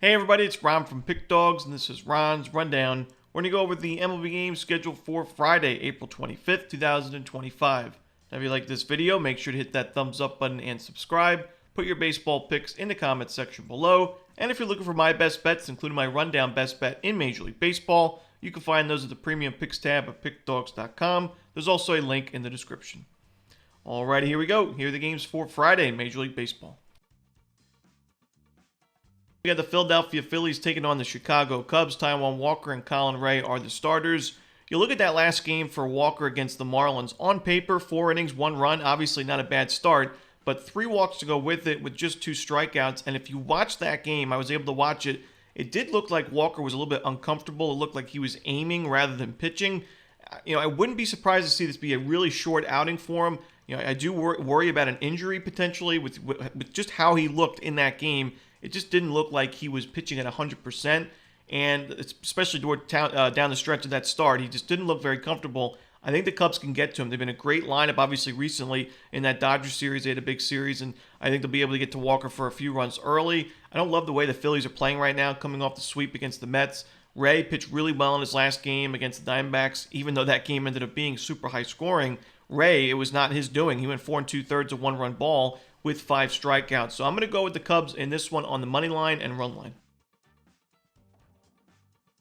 Hey everybody, it's Ron from Pick Dawgz, and this is Ron's Rundown. We're going to go over the MLB games scheduled for Friday, April 25th, 2025. Now, if you like this video, make sure to hit that thumbs up button and subscribe. Put your baseball picks in the comments section below. And if you're looking for my best bets, including my rundown best bet in Major League Baseball, you can find those at the Premium Picks tab at pickdawgz.com. There's also a link in the description. Alrighty, here we go. Here are the games for Friday in Major League Baseball. We got the Philadelphia Phillies taking on the Chicago Cubs. Taijuan Walker and Colin Ray are the starters. You look at that last game for Walker against the Marlins. On paper, 4 innings, 1 run. Obviously not a bad start, but 3 walks to go with it with just 2 strikeouts. And if you watch that game, I was able to watch it, it did look like Walker was a little bit uncomfortable. It looked like he was aiming rather than pitching. I wouldn't be surprised to see this be a really short outing for him. I do worry about an injury potentially with just how he looked in that game. It just didn't look like he was pitching at 100%, and especially down the stretch of that start, he just didn't look very comfortable. I think the Cubs can get to him. They've been a great lineup, obviously, recently in that Dodgers series. They had a big series, and I think they'll be able to get to Walker for a few runs early. I don't love the way the Phillies are playing right now, coming off the sweep against the Mets. Ray pitched really well in his last game against the Diamondbacks, even though that game ended up being super high scoring. Ray, it was not his doing. He went 4 2/3 of 1-run ball with 5 strikeouts. So I'm going to go with the Cubs in this one on the money line and run line.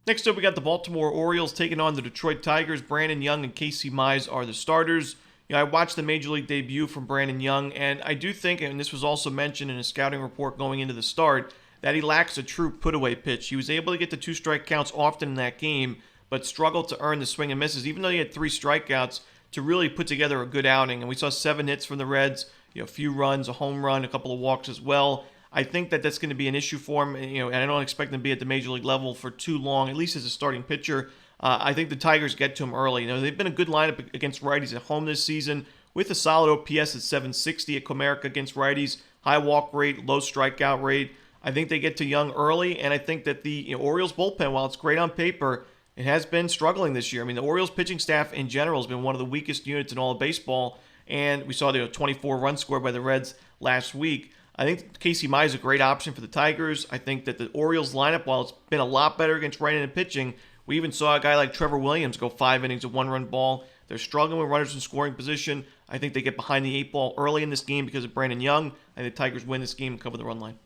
Next up, we got the Baltimore Orioles taking on the Detroit Tigers. Brandon Young and Casey Mize are the starters. I watched the Major League debut from Brandon Young, and I do think, and this was also mentioned in a scouting report going into the start, that he lacks a true put-away pitch. He was able to get to 2 strike counts often in that game, but struggled to earn the swing and misses, even though he had 3 strikeouts, to really put together a good outing. And we saw 7 hits from the Reds, a few runs, a home run, a couple of walks as well. I think that that's going to be an issue for him, and I don't expect him to be at the major league level for too long, at least as a starting pitcher. I think the Tigers get to him early. They've been a good lineup against righties at home this season with a solid OPS at 760 at Comerica against righties, high walk rate, low strikeout rate. I think they get to Young early, and I think that the Orioles bullpen, while it's great on paper, it has been struggling this year. The Orioles pitching staff in general has been one of the weakest units in all of baseball, and we saw the 24-run score by the Reds last week. I think Casey Mize is a great option for the Tigers. I think that the Orioles lineup, while it's been a lot better against right-handed pitching, we even saw a guy like Trevor Williams go 5 innings of 1-run ball. They're struggling with runners in scoring position. I think they get behind the 8 ball early in this game because of Brandon Young. I think the Tigers win this game and cover the run line.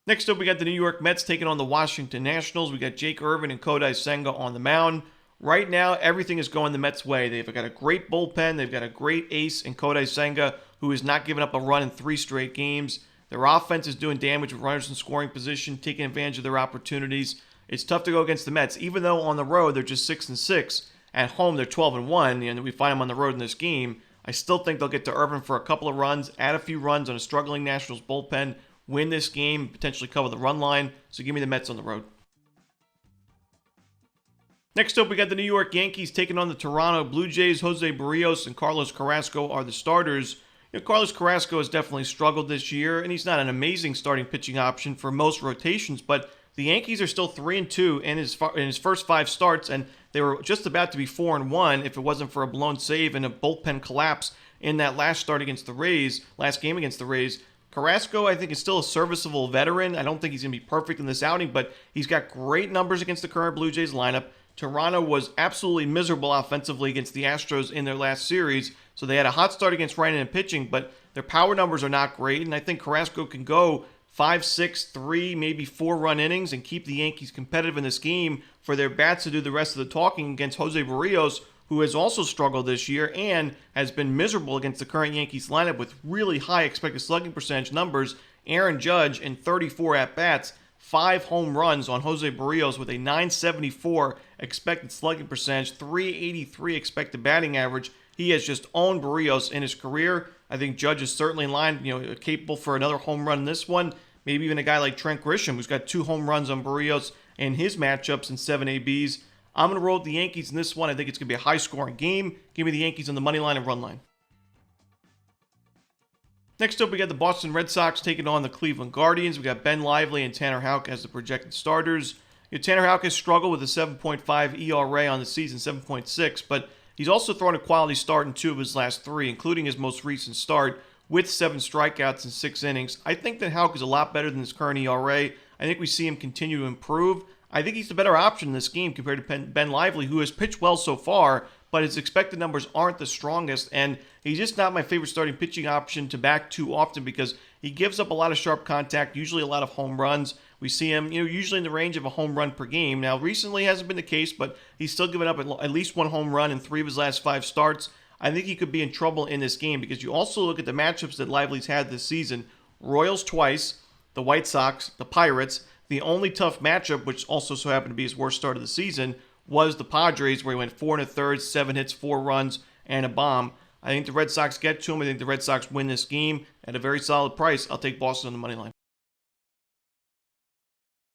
Next up, we got the New York Mets taking on the Washington Nationals. We got Jake Irvin and Kodai Senga on the mound. Right now, everything is going the Mets' way. They've got a great bullpen. They've got a great ace in Kodai Senga, who has not given up a run in 3 straight games. Their offense is doing damage with runners in scoring position, taking advantage of their opportunities. It's tough to go against the Mets, even though on the road they're just 6-6. At home, they're 12-1, and we find them on the road in this game. I still think they'll get to Irvin for a couple of runs, add a few runs on a struggling Nationals bullpen, win this game, potentially cover the run line. So give me the Mets on the road. Next up, we got the New York Yankees taking on the Toronto Blue Jays. Jose Barrios and Carlos Carrasco are the starters. Carlos Carrasco has definitely struggled this year, and he's not an amazing starting pitching option for most rotations, but the Yankees are still 3-2 in his first 5 starts, and they were just about to be 4-1 if it wasn't for a blown save and a bullpen collapse in that last game against the Rays. Carrasco, I think, is still a serviceable veteran. I don't think he's going to be perfect in this outing, but he's got great numbers against the current Blue Jays lineup. Toronto was absolutely miserable offensively against the Astros in their last series, so they had a hot start against right-handed pitching, but their power numbers are not great, and I think Carrasco can go 5, 6, 3, maybe 4-run innings and keep the Yankees competitive in this game for their bats to do the rest of the talking against Jose Barrios, who has also struggled this year and has been miserable against the current Yankees lineup with really high expected slugging percentage numbers. Aaron Judge in 34 at-bats, 5 home runs on Jose Barrios with a 974 expected slugging percentage, 383 expected batting average. He has just owned Barrios in his career. I think Judge is certainly in line, capable for another home run in this one. Maybe even a guy like Trent Grisham, who's got 2 home runs on Barrios in his matchups in 7 ABs. I'm going to roll with the Yankees in this one. I think it's going to be a high-scoring game. Give me the Yankees on the money line and run line. Next up, we got the Boston Red Sox taking on the Cleveland Guardians. We got Ben Lively and Tanner Houck as the projected starters. Tanner Houck has struggled with a 7.5 ERA on the season, 7.6, but he's also thrown a quality start in 2 of his last 3, including his most recent start with 7 strikeouts in 6 innings. I think that Houck is a lot better than his current ERA. I think we see him continue to improve. I think he's the better option in this game compared to Ben Lively, who has pitched well so far, but his expected numbers aren't the strongest, and he's just not my favorite starting pitching option to back too often because he gives up a lot of sharp contact, usually a lot of home runs. We see him, usually in the range of a home run per game. Now, recently hasn't been the case, but he's still given up at least 1 home run in 3 of his last 5 starts. I think he could be in trouble in this game because you also look at the matchups that Lively's had this season. Royals twice, the White Sox, the Pirates. The only tough matchup, which also so happened to be his worst start of the season, was the Padres, where he went 4 1/3, 7 hits, 4 runs, and a bomb. I think the Red Sox get to him. I think the Red Sox win this game at a very solid price. I'll take Boston on the money line.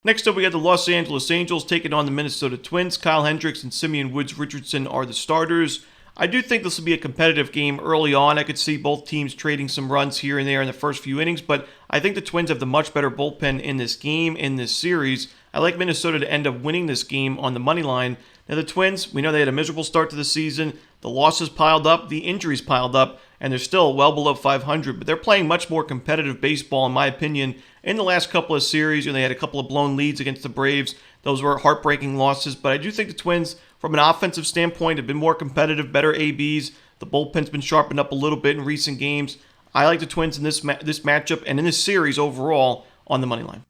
Next up, we got the Los Angeles Angels taking on the Minnesota Twins. Kyle Hendricks and Simeon Woods Richardson are the starters. I do think this will be a competitive game early on. I could see both teams trading some runs here and there in the first few innings, but I think the Twins have the much better bullpen in this game, in this series. I like Minnesota to end up winning this game on the money line. Now, the Twins, we know they had a miserable start to the season. The losses piled up, the injuries piled up, and they're still well below 500, but they're playing much more competitive baseball, in my opinion, in the last couple of series. They had a couple of blown leads against the Braves. Those were heartbreaking losses, but I do think the Twins, from an offensive standpoint, have been more competitive, better ABs. The bullpen's been sharpened up a little bit in recent games. I like the Twins in this matchup and in this series overall on the money line.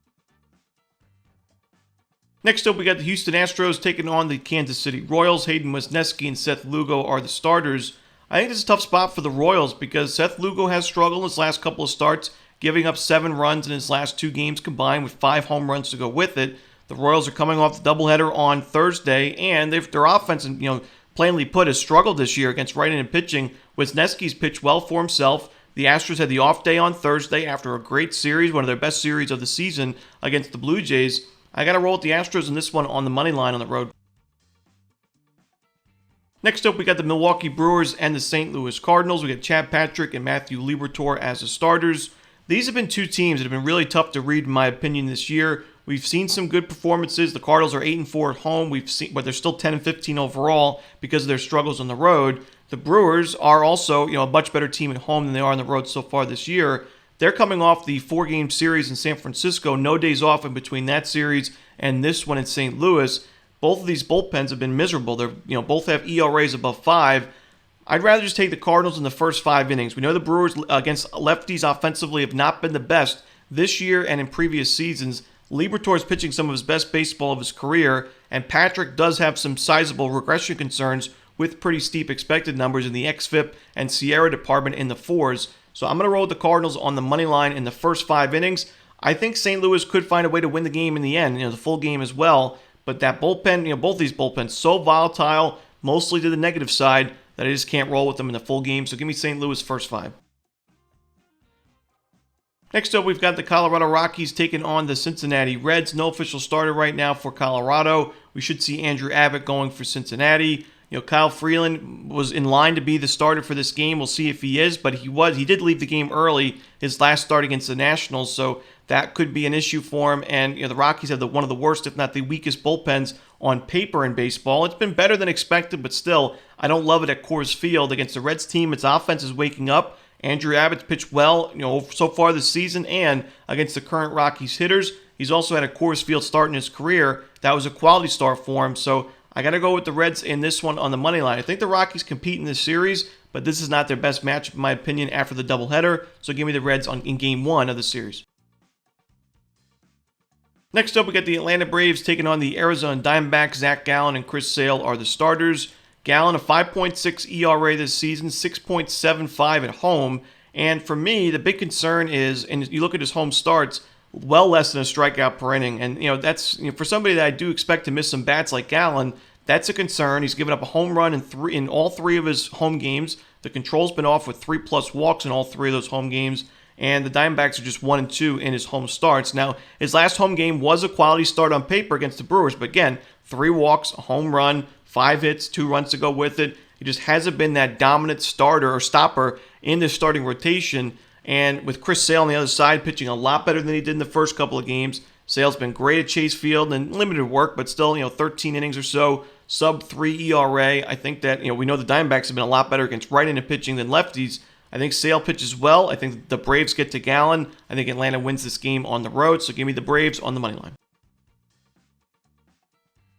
Next up, we got the Houston Astros taking on the Kansas City Royals. Hayden Wesneski and Seth Lugo are the starters. I think this is a tough spot for the Royals because Seth Lugo has struggled in his last couple of starts, giving up 7 runs in his last 2 games combined with 5 home runs to go with it. The Royals are coming off the doubleheader on Thursday, and their offense, plainly put, has struggled this year against right-handed pitching. Wesneski's pitched well for himself. The Astros had the off day on Thursday after a great series, one of their best series of the season against the Blue Jays. I got to roll with the Astros in this one on the money line on the road. Next up, we got the Milwaukee Brewers and the St. Louis Cardinals. We got Chad Patrick and Matthew Liberatore as the starters. These have been 2 teams that have been really tough to read, in my opinion, this year. We've seen some good performances. The Cardinals are 8-4 at home. But they're still 10-15 overall because of their struggles on the road. The Brewers are also, a much better team at home than they are on the road so far this year. They're coming off the 4-game series in San Francisco. No days off in between that series and this one in St. Louis. Both of these bullpens have been miserable. They're, both have ERAs above 5. I'd rather just take the Cardinals in the first 5 innings. We know the Brewers against lefties offensively have not been the best this year and in previous seasons. Liberatore is pitching some of his best baseball of his career, and Patrick does have some sizable regression concerns with pretty steep expected numbers in the xFIP and Sierra department in the 4s. So I'm going to roll with the Cardinals on the money line in the first 5 innings. I think St. Louis could find a way to win the game in the end, the full game as well. But that bullpen, both these bullpens, so volatile, mostly to the negative side, that I just can't roll with them in the full game. So give me St. Louis first 5. Next up, we've got the Colorado Rockies taking on the Cincinnati Reds. No official starter right now for Colorado. We should see Andrew Abbott going for Cincinnati. Kyle Freeland was in line to be the starter for this game. We'll see if he is, but he did leave the game early, his last start against the Nationals, so that could be an issue for him. And the Rockies have one of the worst, if not the weakest, bullpens on paper in baseball. It's been better than expected, but still, I don't love it at Coors Field. Against the Reds team, its offense is waking up. Andrew Abbott's pitched well, so far this season, and against the current Rockies hitters. He's also had a Coors Field start in his career. That was a quality start for him, so I got to go with the Reds in this one on the money line. I think the Rockies compete in this series, but this is not their best matchup, in my opinion, after the doubleheader. So give me the Reds in Game 1 of the series. Next up, we got the Atlanta Braves taking on the Arizona Diamondbacks. Zach Gallen and Chris Sale are the starters. Gallen, a 5.6 ERA this season, 6.75 at home. And for me, the big concern is, and you look at his home starts, well less than a strikeout per inning. And, that's for somebody that I do expect to miss some bats like Gallen, that's a concern. He's given up a home run in all 3 of his home games. The control's been off with 3+ walks in all 3 of those home games. And the Diamondbacks are just 1-2 in his home starts. Now, his last home game was a quality start on paper against the Brewers. But again, 3 walks, a home run, 5 hits, 2 runs to go with it. He just hasn't been that dominant starter or stopper in the starting rotation. And with Chris Sale on the other side pitching a lot better than he did in the first couple of games. Sale's been great at Chase Field and limited work, but still, 13 innings or so, sub-3 ERA. I think that, we know the Diamondbacks have been a lot better against right-handed pitching than lefties. I think Sale pitches well. I think the Braves get to Gallen. I think Atlanta wins this game on the road, so give me the Braves on the money line.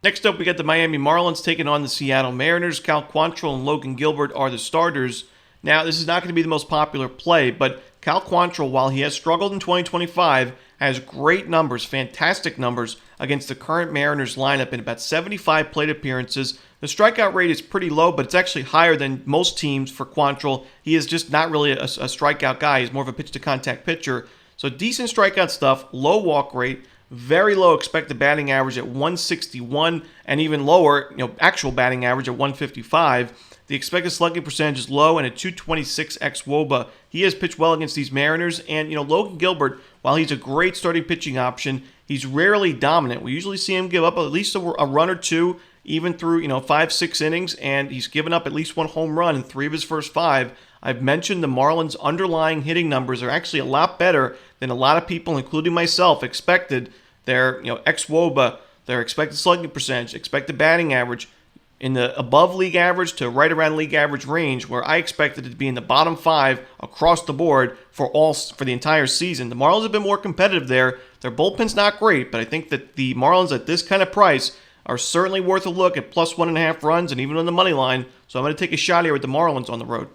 Next up, we got the Miami Marlins taking on the Seattle Mariners. Cal Quantrill and Logan Gilbert are the starters. Now, this is not going to be the most popular play, but Cal Quantrill, while he has struggled in 2025, has great numbers, fantastic numbers against the current Mariners lineup in about 75 plate appearances. The strikeout rate is pretty low, but it's actually higher than most teams for Quantrill. He is just not really a strikeout guy. He's more of a pitch-to-contact pitcher. So decent strikeout stuff, low walk rate, very low expected batting average at 161, and even lower, actual batting average at 155. The expected slugging percentage is low and a 226 xWOBA. He has pitched well against these Mariners, and Logan Gilbert, while he's a great starting pitching option, he's rarely dominant. We usually see him give up at least a run or two, even through 5-6 innings, and he's given up at least one home run in 3 of his first 5. I've mentioned the Marlins' underlying hitting numbers are actually a lot better than a lot of people, including myself, expected. Their xWOBA, their expected slugging percentage, expected batting average, in the above league average to right around league average range, where I expected it to be in the bottom 5 across the board for the entire season. The Marlins have been more competitive there. Their bullpen's not great, but I think that the Marlins at this kind of price are certainly worth a look at plus 1.5 runs and even on the money line. So I'm going to take a shot here with the Marlins on the road.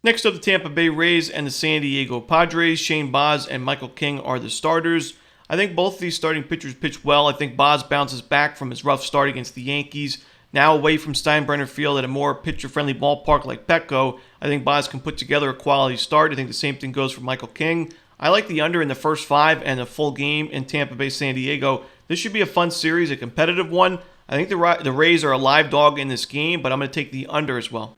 Next up, the Tampa Bay Rays and the San Diego Padres. Shane Baz and Michael King are the starters. I think both of these starting pitchers pitch well. I think Baz bounces back from his rough start against the Yankees. Now away from Steinbrenner Field at a more pitcher-friendly ballpark like Petco, I think Baz can put together a quality start. I think the same thing goes for Michael King. I like the under in the first 5 and a full game in Tampa Bay, San Diego. This should be a fun series, a competitive one. I think the Rays are a live dog in this game, but I'm going to take the under as well.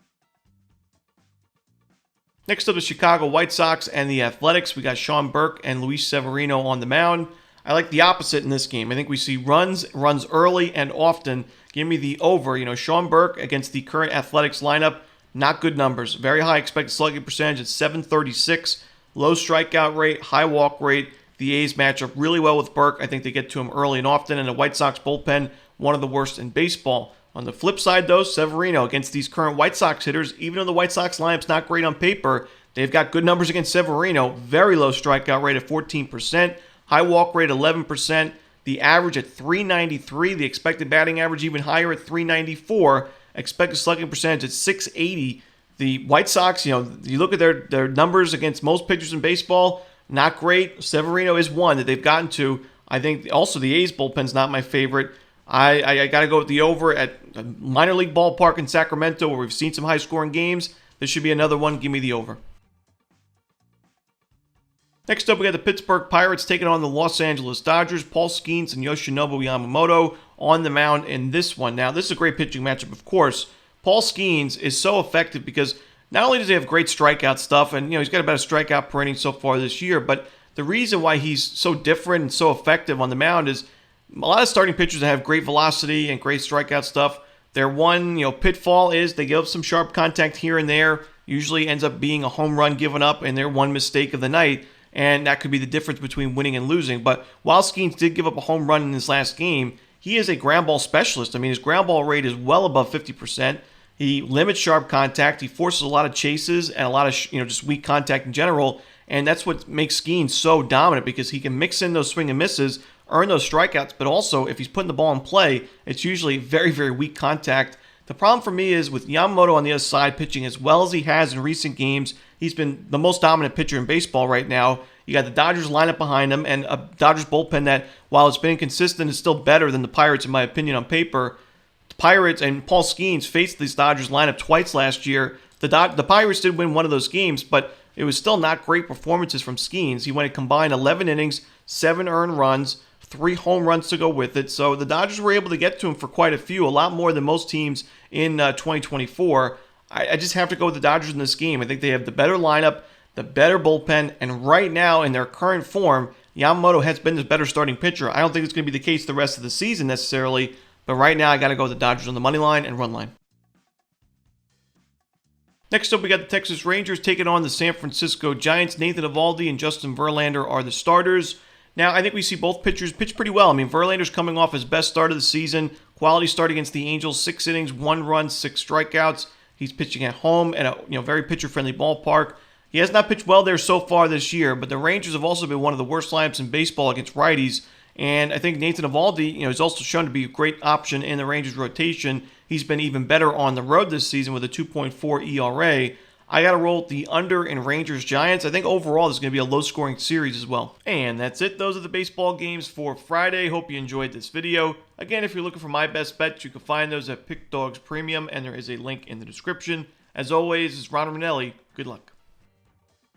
Next up, the Chicago White Sox and the Athletics. We got Sean Burke and Luis Severino on the mound. I like the opposite in this game. I think we see runs early and often. Give me the over. Sean Burke against the current Athletics lineup, not good numbers. Very high expected slugging percentage at 736. Low strikeout rate, high walk rate. The A's match up really well with Burke. I think they get to him early and often. And the White Sox bullpen, one of the worst in baseball. On the flip side, though, Severino against these current White Sox hitters, even though the White Sox lineup's not great on paper, they've got good numbers against Severino. Very low strikeout rate of 14%, high walk rate 11%, the average at 393, the expected batting average even higher at 394, expected slugging percentage at 680. The White Sox, you look at their numbers against most pitchers in baseball, not great. Severino is one that they've gotten to. I think also the A's bullpen's not my favorite. I got to go with the over at a minor league ballpark in Sacramento where we've seen some high-scoring games. This should be another one. Give me the over. Next up, we got the Pittsburgh Pirates taking on the Los Angeles Dodgers. Paul Skeens and Yoshinobu Yamamoto on the mound in this one. Now, this is a great pitching matchup, of course. Paul Skeens is so effective because not only does he have great strikeout stuff, and he's got about a strikeout per inning so far this year, but the reason why he's so different and so effective on the mound is a lot of starting pitchers that have great velocity and great strikeout stuff, their one pitfall is they give up some sharp contact here and there. Usually ends up being a home run given up and their one mistake of the night, and that could be the difference between winning and losing. But while Skeens did give up a home run in his last game, he is a ground ball specialist. I mean, his ground ball rate is well above 50%. He limits sharp contact. He forces a lot of chases and a lot of just weak contact in general, and that's what makes Skeens so dominant because he can mix in those swing and misses, earn those strikeouts, but also if he's putting the ball in play, it's usually very, very weak contact. The problem for me is with Yamamoto on the other side pitching as well as he has in recent games, he's been the most dominant pitcher in baseball right now. You got the Dodgers lineup behind him and a Dodgers bullpen that, while it's been inconsistent, is still better than the Pirates in my opinion on paper. The Pirates and Paul Skeens faced this Dodgers lineup twice last year. The Pirates did win one of those games, but it was still not great performances from Skeens. He went a combined 11 innings, 7 earned runs, 3 home runs to go with it. So the Dodgers were able to get to him for quite a few, a lot more than most teams in 2024. I just have to go with the Dodgers in this game. I think they have the better lineup, the better bullpen, and right now in their current form, Yamamoto has been the better starting pitcher. I don't think it's going to be the case the rest of the season necessarily, but right now I got to go with the Dodgers on the money line and run line. Next up, we got the Texas Rangers taking on the San Francisco Giants. Nathan Eovaldi and Justin Verlander are the starters. Now, I think we see both pitchers pitch pretty well. I mean, Verlander's coming off his best start of the season. Quality start against the Angels, 6 innings, 1 run, 6 strikeouts. He's pitching at home at a very pitcher-friendly ballpark. He has not pitched well there so far this year, but the Rangers have also been one of the worst lineups in baseball against righties. And I think Nathan Eovaldi, is also shown to be a great option in the Rangers rotation. He's been even better on the road this season with a 2.4 ERA. I got to roll the under in Rangers-Giants. I think overall this is going to be a low-scoring series as well. And that's it. Those are the baseball games for Friday. Hope you enjoyed this video. Again, if you're looking for my best bets, you can find those at Pick Dawgz Premium, and there is a link in the description. As always, it's Ron Romanelli. Good luck.